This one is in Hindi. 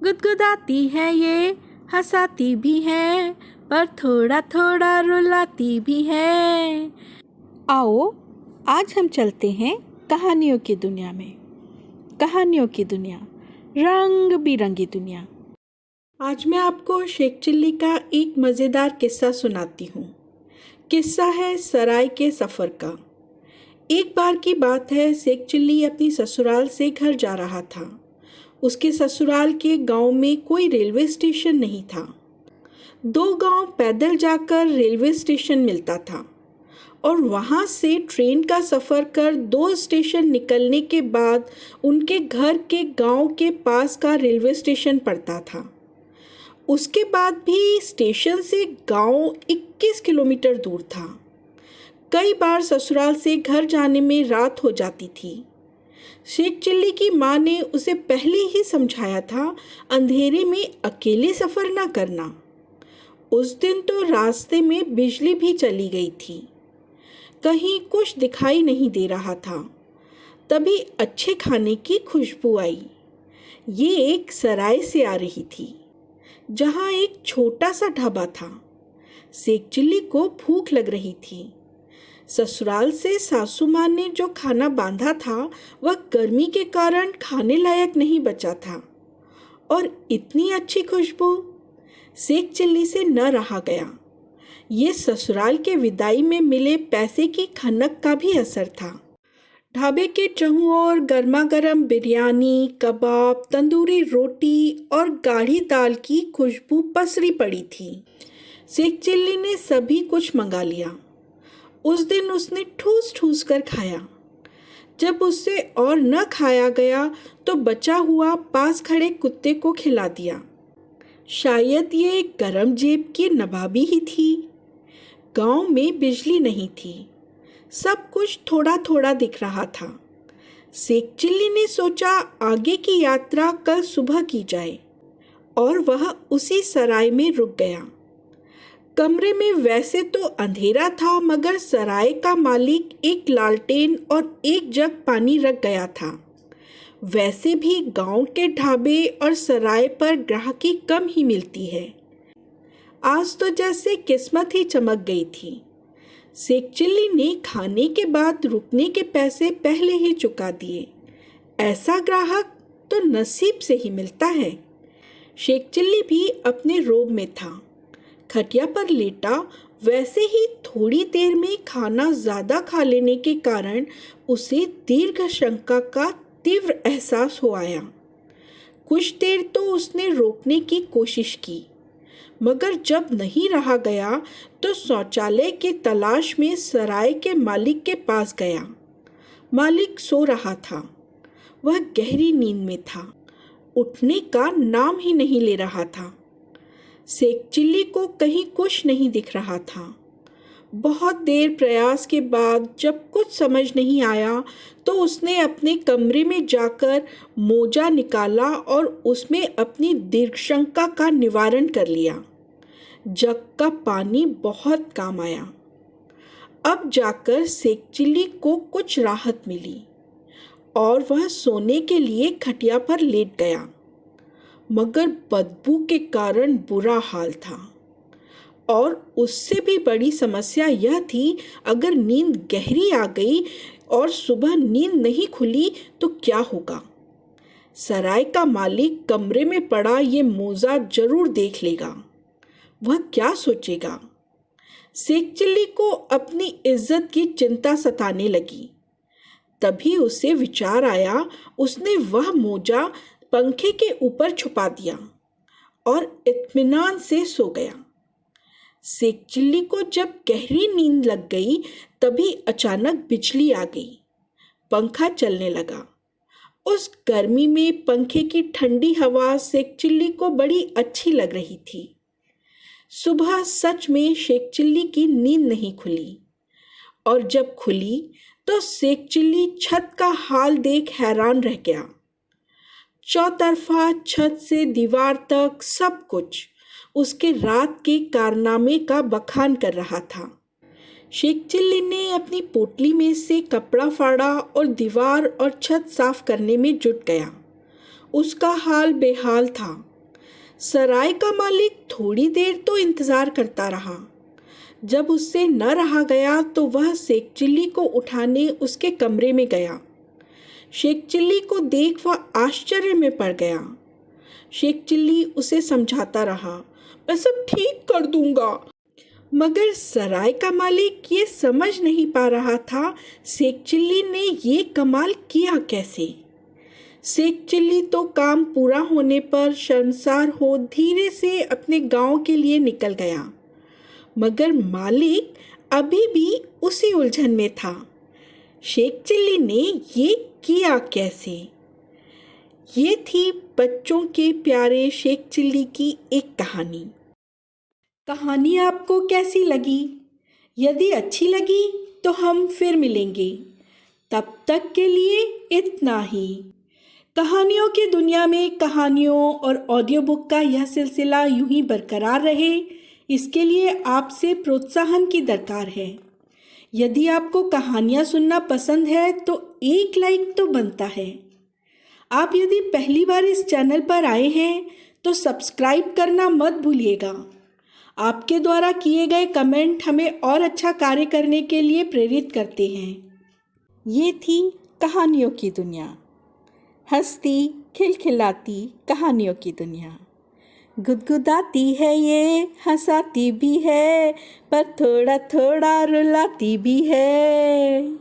गुदगुदाती है ये, हंसाती भी है, पर थोड़ा थोड़ा रुलाती भी है। आओ आज हम चलते हैं कहानियों की दुनिया में। कहानियों की दुनिया, रंग बिरंगी दुनिया। आज मैं आपको शेख चिल्ली का एक मज़ेदार किस्सा सुनाती हूँ। किस्सा है सराय के सफ़र का। एक बार की बात है, शेख चिल्ली अपनी ससुराल से घर जा रहा था। उसके ससुराल के गांव में कोई रेलवे स्टेशन नहीं था। 2 गांव पैदल जाकर रेलवे स्टेशन मिलता था और वहां से ट्रेन का सफ़र कर 2 स्टेशन निकलने के बाद उनके घर के गांव के पास का रेलवे स्टेशन पड़ता था। उसके बाद भी स्टेशन से गांव 21 किलोमीटर दूर था। कई बार ससुराल से घर जाने में रात हो जाती थी। शेख चिल्ली की माँ ने उसे पहले ही समझाया था, अंधेरे में अकेले सफ़र न करना। उस दिन तो रास्ते में बिजली भी चली गई थी, कहीं कुछ दिखाई नहीं दे रहा था। तभी अच्छे खाने की खुशबू आई। ये एक सराय से आ रही थी, जहाँ एक छोटा सा ढाबा था। शेख चिल्ली को भूख लग रही थी। ससुराल से सासू माँ ने जो खाना बांधा था वह गर्मी के कारण खाने लायक नहीं बचा था, और इतनी अच्छी खुशबू शेख चिल्ली से न रहा गया। ये ससुराल के विदाई में मिले पैसे की खनक का भी असर था। ढाबे के चहुओं ओर गर्मा गर्म बिरयानी, कबाब, तंदूरी रोटी और गाढ़ी दाल की खुशबू पसरी पड़ी थी। शेख चिल्ली ने सभी कुछ मंगा लिया। उस दिन उसने ठूस ठूस कर खाया। जब उससे और न खाया गया तो बचा हुआ पास खड़े कुत्ते को खिला दिया। शायद ये गरम जेब की नवाबी ही थी। गांव में बिजली नहीं थी, सब कुछ थोड़ा थोड़ा दिख रहा था। शेख चिल्ली ने सोचा आगे की यात्रा कल सुबह की जाए, और वह उसी सराय में रुक गया। कमरे में वैसे तो अंधेरा था, मगर सराय का मालिक एक लालटेन और एक जग पानी रख गया था। वैसे भी गांव के ढाबे और सराय पर ग्राहकी कम ही मिलती है। आज तो जैसे किस्मत ही चमक गई थी। शेख चिल्ली ने खाने के बाद रुकने के पैसे पहले ही चुका दिए। ऐसा ग्राहक तो नसीब से ही मिलता है। शेख चिल्ली भी अपने रोब में था, खटिया पर लेटा। वैसे ही थोड़ी देर में खाना ज़्यादा खा लेने के कारण उसे दीर्घ शंका का तीव्र एहसास हो आया। कुछ देर तो उसने रोकने की कोशिश की, मगर जब नहीं रहा गया तो शौचालय की तलाश में सराय के मालिक के पास गया। मालिक सो रहा था। वह गहरी नींद में था, उठने का नाम ही नहीं ले रहा था। शेख चिल्ली को कहीं कुछ नहीं दिख रहा था। बहुत देर प्रयास के बाद जब कुछ समझ नहीं आया तो उसने अपने कमरे में जाकर मोजा निकाला और उसमें अपनी दीर्घशंका का निवारण कर लिया। जग का पानी बहुत काम आया। अब जाकर शेख चिल्ली को कुछ राहत मिली और वह सोने के लिए खटिया पर लेट गया, मगर बदबू के कारण बुरा हाल था। और उससे भी बड़ी समस्या यह थी, अगर नींद गहरी आ गई और सुबह नींद नहीं खुली तो क्या होगा। सराय का मालिक कमरे में पड़ा ये मोजा जरूर देख लेगा। वह क्या सोचेगा। शेख चिल्ली को अपनी इज्जत की चिंता सताने लगी। तभी उसे विचार आया। उसने वह मोजा पंखे के ऊपर छुपा दिया और इत्मीनान से सो गया। शेख चिल्ली को जब गहरी नींद लग गई तभी अचानक बिजली आ गई। पंखा चलने लगा। उस गर्मी में पंखे की ठंडी हवा शेख चिल्ली को बड़ी अच्छी लग रही थी। सुबह सच में शेख चिल्ली की नींद नहीं खुली, और जब खुली तो शेख चिल्ली छत का हाल देख हैरान रह गया। चौतरफा छत से दीवार तक सब कुछ उसके रात के कारनामे का बखान कर रहा था। शेख चिल्ली ने अपनी पोटली में से कपड़ा फाड़ा और दीवार और छत साफ करने में जुट गया। उसका हाल बेहाल था। सराय का मालिक थोड़ी देर तो इंतजार करता रहा। जब उससे न रहा गया तो वह शेख चिल्ली को उठाने उसके कमरे में गया। शेख चिल्ली को देख वह आश्चर्य में पड़ गया। शेख चिल्ली उसे समझाता रहा, मैं सब ठीक कर दूंगा। मगर सराय का मालिक ये समझ नहीं पा रहा था शेख चिल्ली ने ये कमाल किया कैसे। शेख चिल्ली तो काम पूरा होने पर शर्मसार हो धीरे से अपने गांव के लिए निकल गया। मगर मालिक अभी भी उसी उलझन में था, शेख चिल्ली ने ये किया कैसे। ये थी बच्चों के प्यारे शेख चिल्ली की एक कहानी। कहानी आपको कैसी लगी? यदि अच्छी लगी तो हम फिर मिलेंगे। तब तक के लिए इतना ही। कहानियों की दुनिया में कहानियों और ऑडियो बुक का यह सिलसिला यूं ही बरकरार रहे, इसके लिए आपसे प्रोत्साहन की दरकार है। यदि आपको कहानियाँ सुनना पसंद है तो एक लाइक तो बनता है। आप यदि पहली बार इस चैनल पर आए हैं तो सब्सक्राइब करना मत भूलिएगा। आपके द्वारा किए गए कमेंट हमें और अच्छा कार्य करने के लिए प्रेरित करते हैं। ये थी कहानियों की दुनिया, हंसती खिलखिलाती कहानियों की दुनिया। गुदगुदाती है ये, हंसाती भी है, पर थोड़ा थोड़ा रुलाती भी है।